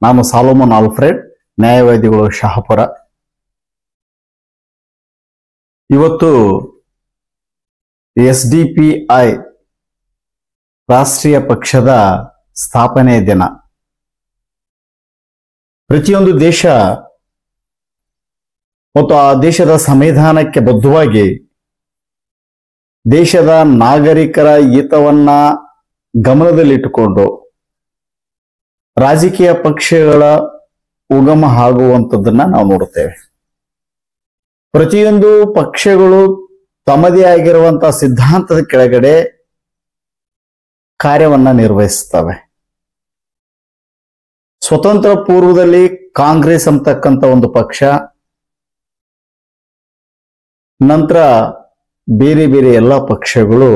ನಾನು Solomon Alfred, ನ್ಯಾಯವಾದಿಗಳು Shahapur. ಇವತ್ತು SDPI ರಾಷ್ಟ್ರೀಯ ಪಕ್ಷದ ಸ್ಥಾಪನೆ ದಿನ. ಪ್ರತಿಯೊಂದು ದೇಶ ಮತ್ತು ಆ ದೇಶದ ಸಂವಿಧಾನಕ್ಕೆ ಬದ್ಧವಾಗಿ ದೇಶದ ನಾಗರಿಕರ ಹಿತವನ್ನ ಗಮನದಲ್ಲಿಟ್ಟುಕೊಂಡು ರಾಜಕೀಯ ಪಕ್ಷಗಳ ಉಗಮ ಆಗುವಂಥದ್ದನ್ನ ನಾವು ನೋಡುತ್ತೇವೆ. ಪ್ರತಿಯೊಂದು ಪಕ್ಷಗಳು ತಮ್ಮದೇ ಆಗಿರುವಂತಹ ಸಿದ್ಧಾಂತದ ಕೆಳಗಡೆ ಕಾರ್ಯವನ್ನ ನಿರ್ವಹಿಸ್ತವೆ. ಸ್ವತಂತ್ರ ಪೂರ್ವದಲ್ಲಿ ಕಾಂಗ್ರೆಸ್ ಅಂತಕ್ಕಂಥ ಒಂದು ಪಕ್ಷ, ನಂತರ ಬೇರೆ ಬೇರೆ ಎಲ್ಲ ಪಕ್ಷಗಳು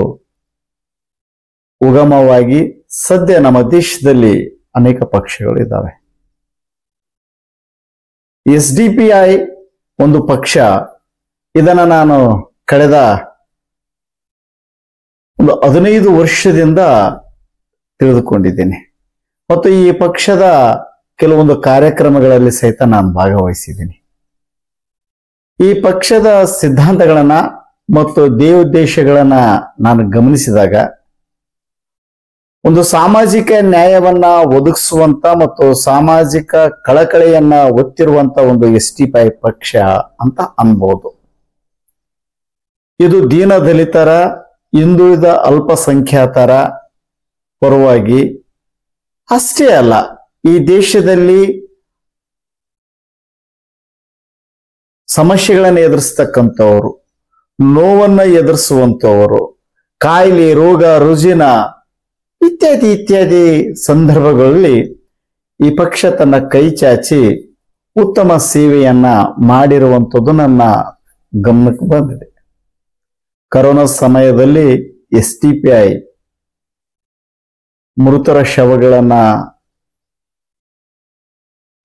ಉಗಮವಾಗಿ ಸದ್ಯ ನಮ್ಮ ದೇಶದಲ್ಲಿ ಅನೇಕ ಪಕ್ಷಗಳು ಇದ್ದಾವೆ. SDPI ಒಂದು ಪಕ್ಷ, ಇದನ್ನ ನಾನು ಕಳೆದ ಒಂದು 15 ವರ್ಷದಿಂದ ತಿಳಿದುಕೊಂಡಿದ್ದೇನೆ ಮತ್ತು ಈ ಪಕ್ಷದ ಕೆಲವೊಂದು ಕಾರ್ಯಕ್ರಮಗಳಲ್ಲಿ ಸಹಿತ ನಾನು ಭಾಗವಹಿಸಿದ್ದೀನಿ. ಈ ಪಕ್ಷದ ಸಿದ್ಧಾಂತಗಳನ್ನ ಮತ್ತು ದೇವೋದ್ದೇಶಗಳನ್ನ ನಾನು ಗಮನಿಸಿದಾಗ ಒಂದು ಸಾಮಾಜಿಕ ನ್ಯಾಯವನ್ನ ಒದಗಿಸುವಂತ ಮತ್ತು ಸಾಮಾಜಿಕ ಕಳಕಳಿಯನ್ನ ಒತ್ತಿರುವಂತ ಒಂದು SDPI ಪಕ್ಷ ಅಂತ ಅನ್ಬೋದು. ಇದು ದೀನ ದಲಿತರ, ಹಿಂದುಳಿದ ಅಲ್ಪಸಂಖ್ಯಾತರ ಪರವಾಗಿ ಅಷ್ಟೇ ಅಲ್ಲ, ಈ ದೇಶದಲ್ಲಿ ಸಮಸ್ಯೆಗಳನ್ನು ಎದುರಿಸ್ತಕ್ಕಂಥವರು, ನೋವನ್ನ ಎದುರಿಸುವಂಥವರು, ಕಾಯಿಲೆ, ರೋಗ ರುಜಿನ ಇತ್ಯಾದಿ ಇತ್ಯಾದಿ ಸಂದರ್ಭಗಳಲ್ಲಿ ಈ ಪಕ್ಷ ತನ್ನ ಕೈ ಚಾಚಿ ಉತ್ತಮ ಸೇವೆಯನ್ನ ಮಾಡಿರುವಂಥದ್ದು ನನ್ನ ಗಮನಕ್ಕೆ ಬಂದಿದೆ. ಕರೋನಾ ಸಮಯದಲ್ಲಿ SDPI ಮೃತರ ಶವಗಳನ್ನ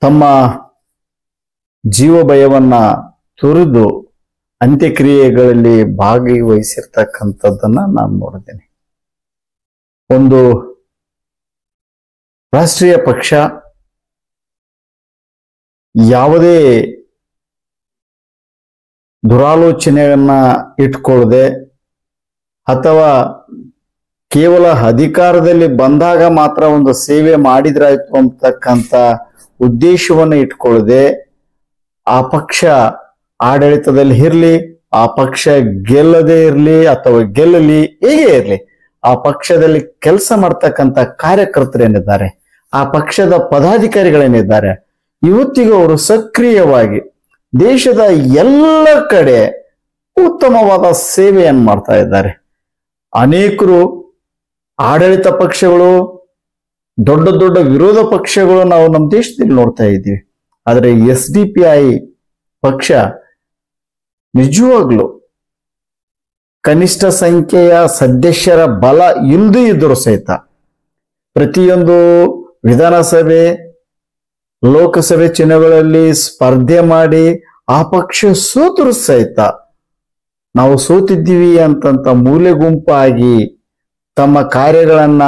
ತಮ್ಮ ಜೀವ ಭಯವನ್ನ ತೊರೆದು ಅಂತ್ಯಕ್ರಿಯೆಗಳಲ್ಲಿ ಭಾಗವಹಿಸಿರ್ತಕ್ಕಂಥದ್ದನ್ನ ನಾನು ನೋಡಿದ್ದೇನೆ. ಒಂದು ರಾಷ್ಟ್ರೀಯ ಪಕ್ಷ ಯಾವುದೇ ದುರಾಲೋಚನೆಯನ್ನ ಇಟ್ಕೊಳ್ಳದೆ ಅಥವಾ ಕೇವಲ ಅಧಿಕಾರದಲ್ಲಿ ಬಂದಾಗ ಮಾತ್ರ ಒಂದು ಸೇವೆ ಮಾಡಿದ್ರಾಯ್ತು ಅಂತಕ್ಕಂಥ ಉದ್ದೇಶವನ್ನು ಇಟ್ಕೊಳ್ಳದೆ, ಆ ಪಕ್ಷ ಆಡಳಿತದಲ್ಲಿ ಇರಲಿ, ಆ ಪಕ್ಷ ಗೆಲ್ಲದೇ ಇರಲಿ ಅಥವಾ ಗೆಲ್ಲಲಿ, ಹೇಗೆ ಇರಲಿ, ಆ ಪಕ್ಷದಲ್ಲಿ ಕೆಲಸ ಮಾಡ್ತಕ್ಕಂಥ ಕಾರ್ಯಕರ್ತರೇನಿದ್ದಾರೆ, ಆ ಪಕ್ಷದ ಪದಾಧಿಕಾರಿಗಳೇನಿದ್ದಾರೆ, ಇವತ್ತಿಗೂ ಅವರು ಸಕ್ರಿಯವಾಗಿ ದೇಶದ ಎಲ್ಲ ಕಡೆ ಉತ್ತಮವಾದ ಸೇವೆಯನ್ನು ಮಾಡ್ತಾ ಇದ್ದಾರೆ. ಅನೇಕರು ಆಡಳಿತ ಪಕ್ಷಗಳು, ದೊಡ್ಡ ದೊಡ್ಡ ವಿರೋಧ ಪಕ್ಷಗಳು ನಾವು ನಮ್ಮ ದೇಶದಲ್ಲಿ ನೋಡ್ತಾ ಇದ್ದೀವಿ. ಆದರೆ SDPI ಪಕ್ಷ ನಿಜವಾಗ್ಲು ಕನಿಷ್ಠ ಸಂಖ್ಯೆಯ ಸದಸ್ಯರ ಬಲ ಇಲ್ಲದೇ ಇದ್ದರೂ ಸಹಿತ ಪ್ರತಿಯೊಂದು ವಿಧಾನಸಭೆ, ಲೋಕಸಭೆ ಚುನಾವಣೆಗಳಲ್ಲಿ ಸ್ಪರ್ಧೆ ಮಾಡಿ ಆ ಪಕ್ಷ ಸೋತರೂ ಸಹಿತ ನಾವು ಸೋತಿದ್ದೀವಿ ಅಂತಂತ ಮೂಲೆ ಗುಂಪಾಗಿ ತಮ್ಮ ಕಾರ್ಯಗಳನ್ನ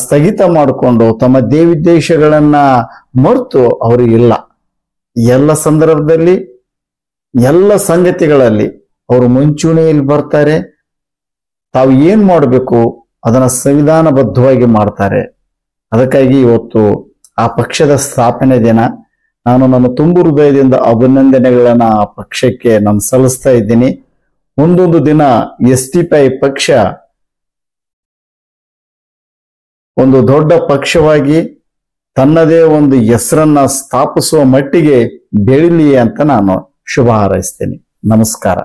ಸ್ಥಗಿತ ಮಾಡಿಕೊಂಡು ತಮ್ಮ ದೇವಿದ್ದೇಶಗಳನ್ನ ಮರೆತು ಅವರು ಇಲ್ಲ. ಎಲ್ಲ ಸಂದರ್ಭದಲ್ಲಿ, ಎಲ್ಲ ಸಂಗತಿಗಳಲ್ಲಿ ಅವರು ಮುಂಚೂಣಿಯಲ್ಲಿ ಬರ್ತಾರೆ. ತಾವು ಏನ್ ಮಾಡಬೇಕು ಅದನ್ನ ಸಂವಿಧಾನಬದ್ಧವಾಗಿ ಮಾಡ್ತಾರೆ. ಅದಕ್ಕಾಗಿ ಇವತ್ತು ಆ ಪಕ್ಷದ ಸ್ಥಾಪನೆ ದಿನ. ನಾನು ನನ್ನ ತುಂಬು ಹೃದಯದಿಂದ ಅಭಿನಂದನೆಗಳನ್ನ ಆ ಪಕ್ಷಕ್ಕೆ ನಾನು ಸಲ್ಲಿಸ್ತಾ ಇದ್ದೀನಿ. ಒಂದೊಂದು ದಿನ SDPI ಪಕ್ಷ ಒಂದು ದೊಡ್ಡ ಪಕ್ಷವಾಗಿ ತನ್ನದೇ ಒಂದು ಹೆಸರನ್ನ ಸ್ಥಾಪಿಸುವ ಮಟ್ಟಿಗೆ ಬೆಳಿಲಿ ಅಂತ ನಾನು ಶುಭ ಹಾರೈಸ್ತೇನೆ. ನಮಸ್ಕಾರ.